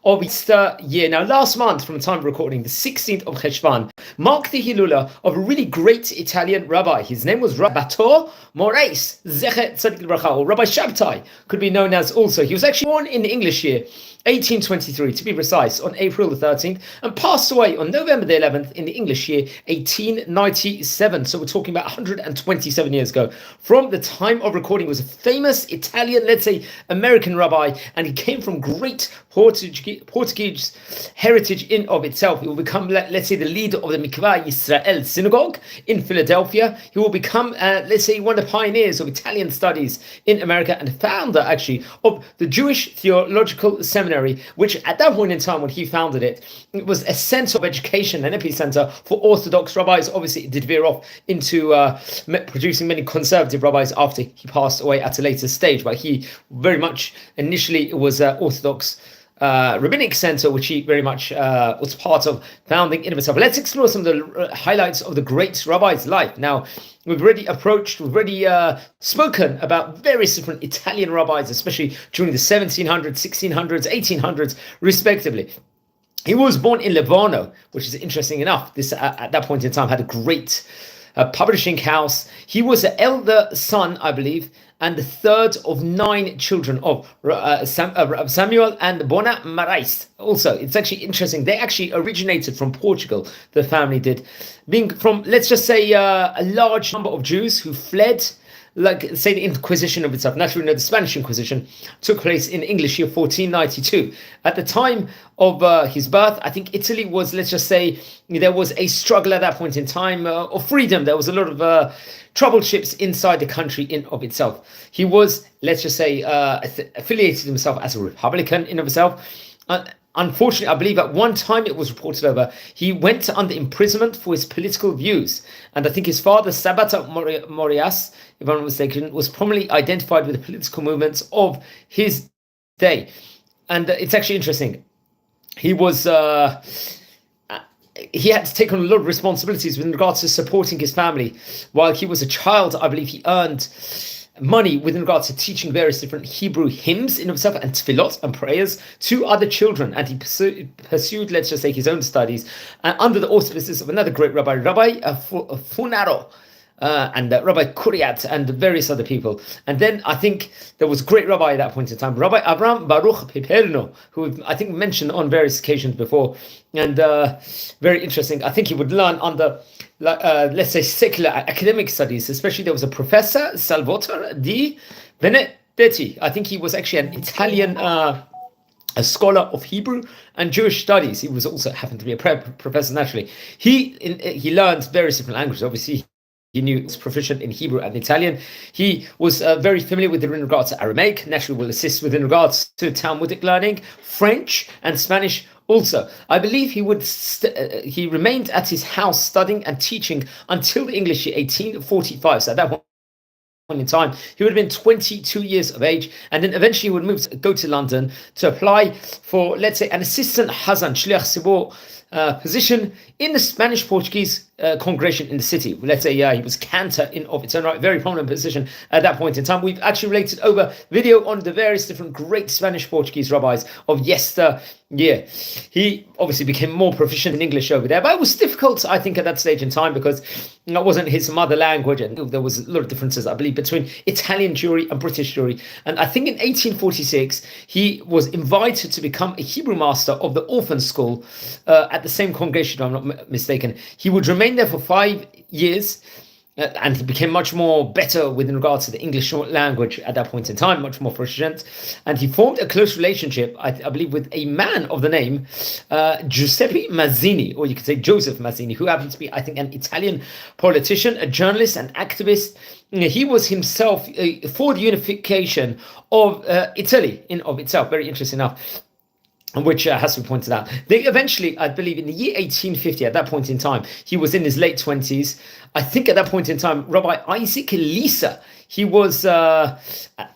of Easter year. Now, last month, from the time of recording, the 16th of Cheshvan, marked the Hilula of a really great Italian rabbi. His name was Rabbi Sabato Morias Z'tl, or Rabbi שבתאי, could be known as also. He was actually born in the English year 1823, to be precise, on April the 13th, and passed away on November the 11th in the English year 1897. So we're talking about 127 years ago. From the time of recording, he was a famous Italian, let's say, American rabbi, and he came from great Portuguese heritage in of itself. He will become, let's say, the leader of the Mikvah Israel synagogue in Philadelphia. He will become, let's say, one of the pioneers of Italian studies in America, and founder, actually, of the Jewish Theological Seminary, which at that point in time when he founded it, it was a center of education, an epicenter for Orthodox rabbis. Obviously, it did veer off into producing many conservative rabbis after he passed away at a later stage, but he very much initially was Orthodox rabbinic center, which he very much was part of founding in himself. Let's explore some of the highlights of the great rabbi's life. Now, we've already spoken about various different Italian rabbis, especially during the 1700s, 1600s, 1800s, respectively. He was born in Livorno, which is interesting enough. This, at that point in time, had a great publishing house. He was the elder son, I believe, and the third of 9 children of Samuel and Bona Marais. Also, it's actually interesting. They actually originated from Portugal, the family did. Being from, let's just say, a large number of Jews who fled, like, say, the Inquisition of itself. Naturally, the Spanish Inquisition took place in English year 1492. At the time of his birth, I think Italy was, let's just say, there was a struggle at that point in time of freedom. There was a lot of troubleships inside the country in of itself. He was, let's just say, affiliated himself as a Republican in of itself. Unfortunately, I believe at one time it was reported over, he went under imprisonment for his political views. And I think his father, Sabato Morias, if I'm not mistaken, was prominently identified with the political movements of his day. And it's actually interesting. He was... he had to take on a lot of responsibilities with regards to supporting his family. While he was a child, I believe he earned money with regards to teaching various different Hebrew hymns in himself and tefillot and prayers to other children. And he pursued, let's just say, his own studies under the auspices of another great rabbi, Rabbi Funaro, and Rabbi Kuriat and various other people. And then I think there was a great rabbi at that point in time, Rabbi Avram Baruch Piperno, who I think mentioned on various occasions before. And very interesting. I think he would learn under, let's say, secular academic studies. Especially there was a professor, Salvatore di Benedetti. I think he was actually an Italian a scholar of Hebrew and Jewish studies. He was also happened to be a professor naturally. He learned various different languages. Obviously, he knew he was proficient in Hebrew and Italian. He was very familiar with in regards to Aramaic. Naturally, will assist with in regards to Talmudic learning, French and Spanish. Also, I believe he would he remained at his house studying and teaching until the English year 1845. So at that point in time, he would have been 22 years of age, and then eventually he would go to London to apply for, let's say, an assistant Hazan, Shliach Sibor, position in the Spanish-Portuguese congregation in the city. Let's say he was cantor in of its own right, very prominent position at that point in time. We've actually related over video on the various different great Spanish-Portuguese rabbis of yesteryear. He obviously became more proficient in English over there, but it was difficult, I think, at that stage in time because that wasn't his mother language, and there was a lot of differences, I believe, between Italian Jewry and British Jewry. And I think in 1846, he was invited to become a Hebrew master of the orphan school at the same congregation, if I'm not mistaken. He would remain there for 5 years, and he became much more better with regards to the English language at that point in time, much more proficient. And he formed a close relationship, I believe, with a man of the name Giuseppe Mazzini, or you could say Joseph Mazzini, who happened to be, I think, an Italian politician, a journalist, an activist. He was himself for the unification of Italy in of itself. Very interesting enough. Which has to be pointed out. They eventually, I believe, in the year 1850, at that point in time, he was in his late 20s. I think at that point in time, Rabbi Isaac Lisa, he was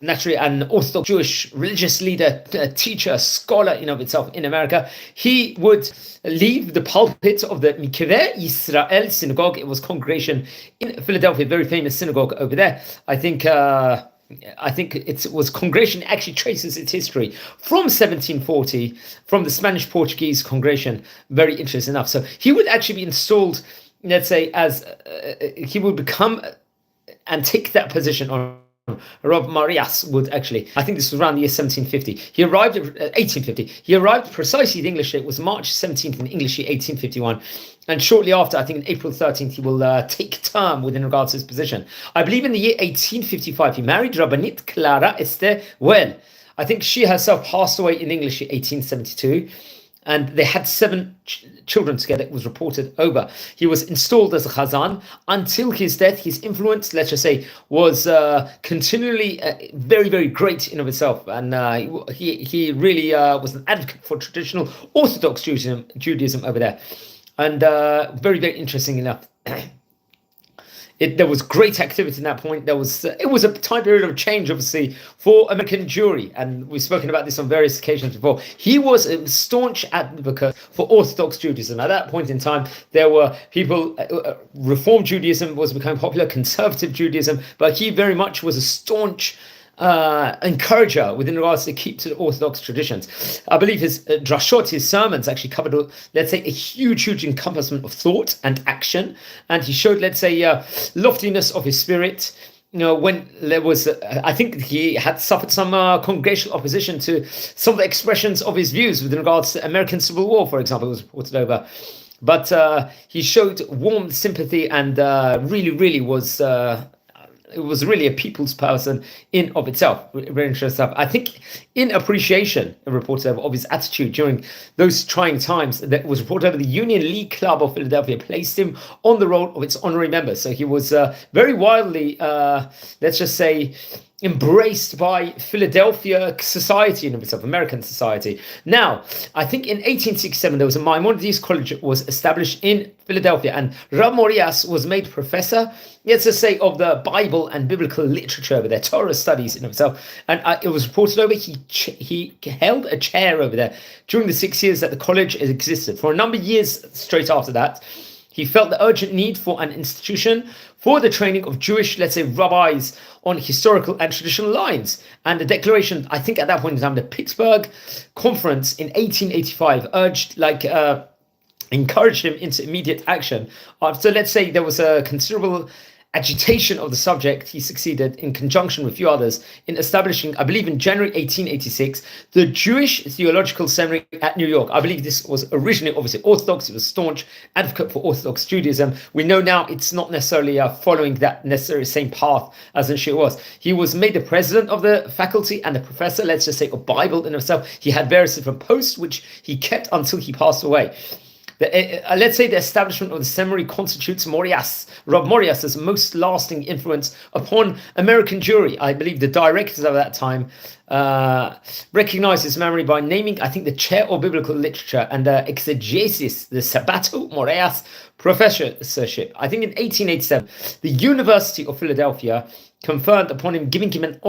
naturally an Orthodox Jewish religious leader, teacher, scholar in of itself in America. He would leave the pulpit of the Mikveh Israel synagogue. It was congregation in Philadelphia, very famous synagogue over there. I think I think it was congregation actually traces its history from 1740, from the Spanish-Portuguese congregation. Very interesting enough. So he would actually be installed, let's say, as he would become and take that position on. Rabbi Morias would actually, I think this was around the year 1750. He arrived at 1850. He arrived precisely in English. It was March 17th in English year 1851. And shortly after, I think on April 13th, he will take term within regards to his position. I believe in the year 1855, he married Rabbanit Clara Esther Well. I think she herself passed away in English year 1872. And they had 7 children together, it was reported over. He was installed as a Chazan. Until his death, his influence, let's just say, was continually very, very great in of itself. And he really was an advocate for traditional Orthodox Judaism over there. And very, very interesting enough. There was great activity in that point. It was a time period of change, obviously, for American Jewry, and we've spoken about this on various occasions before. He was a staunch advocate for Orthodox Judaism. At that point in time, there were people, Reform Judaism was becoming popular, Conservative Judaism, but he very much was a staunch encourager within regards to keep to the Orthodox traditions. I believe his drashot, his sermons, actually covered, let's say, a huge encompassment of thought and action, and he showed, let's say, loftiness of his spirit. You know, when there was, I think he had suffered some congregational opposition to some of the expressions of his views with regards to American Civil War, for example, was reported over. But he showed warm sympathy and really was. It was really a people's person in of itself. Very interesting stuff. I think in appreciation, a reporter of his attitude during those trying times, that was reported over the Union League Club of Philadelphia placed him on the roll of its honorary member. So he was very widely, let's just say, embraced by Philadelphia society in itself, American society. Now, I think in 1867, there was a Maimonides college was established in Philadelphia, and Rabbi Morias was made professor, let's just say, of the Bible and biblical literature over there, Torah studies in himself. And it was reported over, he held a chair over there during the 6 years that the college existed. For a number of years straight after that, he felt the urgent need for an institution for the training of Jewish, let's say, rabbis on historical and traditional lines. And the declaration, I think at that point in time, the Pittsburgh Conference in 1885 encouraged him into immediate action. So let's say there was a considerable agitation of the subject. He succeeded, in conjunction with a few others, in establishing, I believe in January 1886, the Jewish Theological Seminary at New York. I believe this was originally obviously Orthodox. He was a staunch advocate for Orthodox Judaism. We know now it's not necessarily following that necessarily same path as it was. He was made the president of the faculty and the professor, let's just say, of Bible in himself. He had various different posts, which he kept until he passed away. Let's say the establishment of the seminary constitutes Rabbi Morias' most lasting influence upon American Jewry. I believe the directors of that time recognized his memory by naming, I think, the chair of biblical literature and exegesis, the Sabato Morias professorship. I think in 1887, the University of Philadelphia conferred upon him, giving him an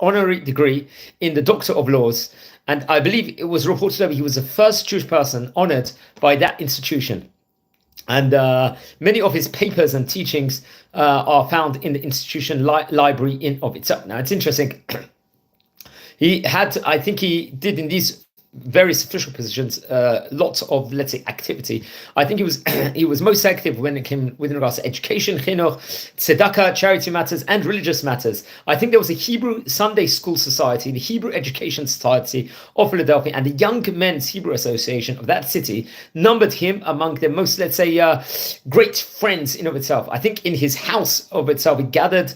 honorary degree in the Doctor of Laws. And I believe it was reported that he was the first Jewish person honored by that institution. And many of his papers and teachings are found in the institution library in of itself. Now, it's interesting. I think he did in these various official positions, lots of, let's say, activity. I think he was most active when it came with regards to education, chinuch, tzedakah, charity matters, and religious matters. I think there was a Hebrew Sunday School Society, the Hebrew Education Society of Philadelphia, and the Young Men's Hebrew Association of that city numbered him among their most, let's say, great friends in of itself. I think in his house of itself, he gathered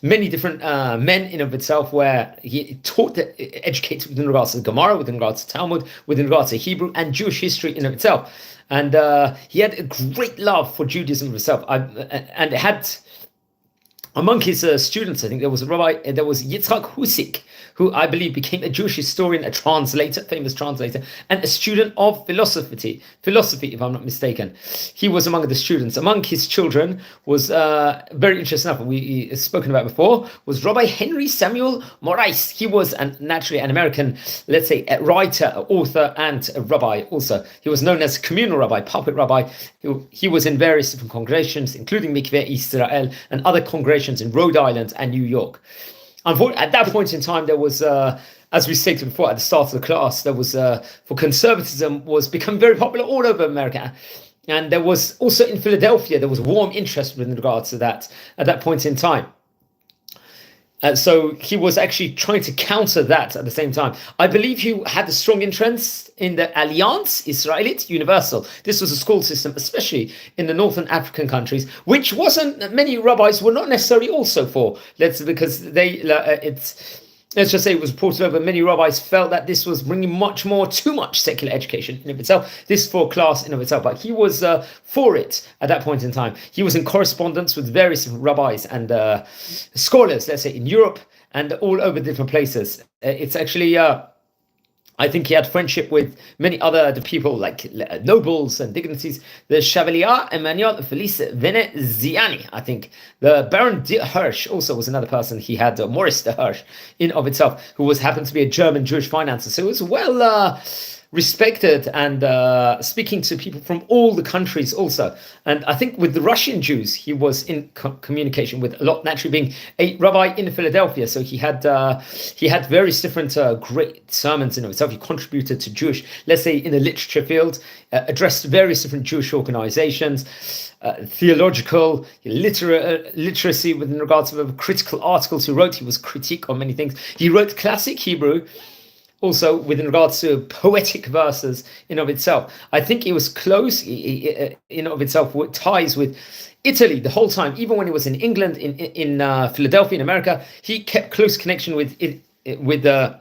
many different men in of itself, where he taught, educated within regards to Gemara, within regards to Talmud, within regards to Hebrew and Jewish history in of itself. And he had a great love for Judaism himself. And had among his students, I think there was Yitzchak Husik, who I believe became a Jewish historian, a translator, famous translator, and a student of philosophy, if I'm not mistaken. He was among the students. Among his children was, very interesting enough, we spoken about before, was Rabbi Henry Samuel Morias. He was naturally an American, let's say, a writer, author, and a rabbi also. He was known as communal rabbi, pulpit rabbi. He was in various different congregations, including Mikveh Israel and other congregations in Rhode Island and New York. Unfortunately, at that point in time, there was, as we stated before at the start of the class, there was, for conservatism was becoming very popular all over America. And there was also in Philadelphia, there was warm interest with regards to that at that point in time. So he was actually trying to counter that at the same time. I believe he had a strong interest in the Alliance Israelite Universal. This was a school system, especially in the northern African countries, which many rabbis were not necessarily also for. Let's just say it was reported over, many rabbis felt that this was bringing too much secular education in of itself, this for class in of itself, but he was for it at that point in time. He was in correspondence with various rabbis and scholars, let's say, in Europe and all over different places. It's actually... I think he had friendship with many other people, like nobles and dignitaries. The Chevalier Emmanuel Felice Veneziani, I think. The Baron de Hirsch also was another person. He had Maurice de Hirsch in of itself, who happened to be a German Jewish financier. So it was well respected and speaking to people from all the countries also. And I think with the Russian Jews, he was in communication with a lot, naturally being a rabbi in Philadelphia. So he had various different great sermons in himself. He contributed to Jewish, let's say in the literature field, addressed various different Jewish organizations, theological, literacy with regards to critical articles he wrote. He was critique on many things. He wrote classic Hebrew, also with regards to poetic verses in of itself. I think he was close in of itself with ties with Italy the whole time. Even when he was in England, in Philadelphia, in America, he kept close connection with the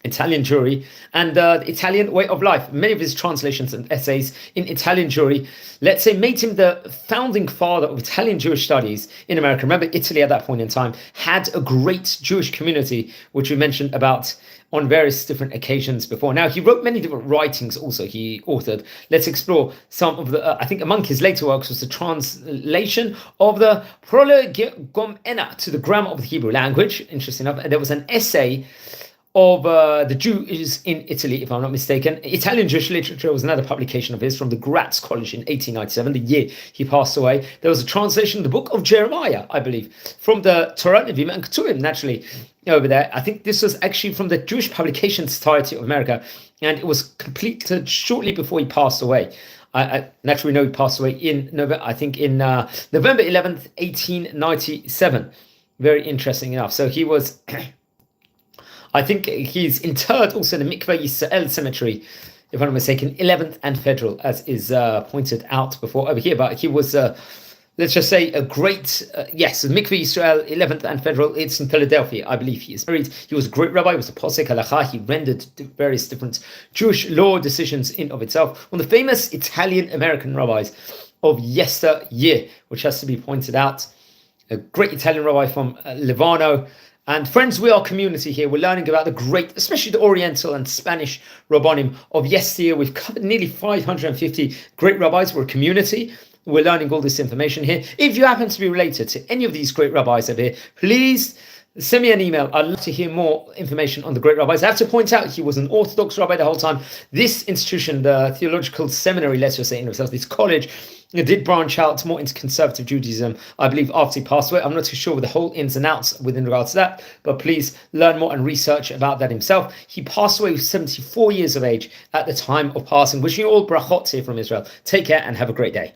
Italian Jewry and the Italian way of life. Many of his translations and essays in Italian Jewry, let's say, made him the founding father of Italian Jewish studies in America. Remember, Italy at that point in time had a great Jewish community, which we mentioned about on various different occasions before. Now, he wrote many different writings also he authored. Let's explore some of the, I think among his later works was the translation of the Prolegomena to the grammar of the Hebrew language. Interesting enough, there was an essay of the Jews in Italy, if I'm not mistaken. Italian Jewish Literature was another publication of his from the Gratz College in 1897, the year he passed away. There was a translation of the book of Jeremiah, I believe, from the Torni and Ketuvim, naturally, over there. I think this was actually from the Jewish Publication Society of America, and it was completed shortly before he passed away. I naturally know he passed away in November, I think in November 11th, 1897. Very interesting enough. So he was... I think he's interred also in the Mikveh Yisrael cemetery, if I'm not mistaken, 11th and Federal, as is pointed out before over here. But he was, let's just say, a great, yes, Mikveh Yisrael, 11th and Federal, it's in Philadelphia, I believe he is buried. He was a great rabbi, he was a posek halacha, he rendered various different Jewish law decisions in of itself. One of the famous Italian-American rabbis of yesteryear, which has to be pointed out. A great Italian rabbi from Livorno. And friends, we are community here. We're learning about the great, especially the Oriental and Spanish Rabbanim of yesteryear. We've covered nearly 550 great rabbis. We're a community. We're learning all this information here. If you happen to be related to any of these great rabbis over here, please send me an email. I'd love to hear more information on the great rabbis. I have to point out he was an Orthodox rabbi the whole time. This institution, the theological seminary, let's just say in itself, this college, it did branch out more into conservative Judaism, I believe, after he passed away. I'm not too sure with the whole ins and outs within regards to that, but please learn more and research about that himself. He passed away with 74 years of age at the time of passing. Wishing you all brachot here from Israel. Take care and have a great day.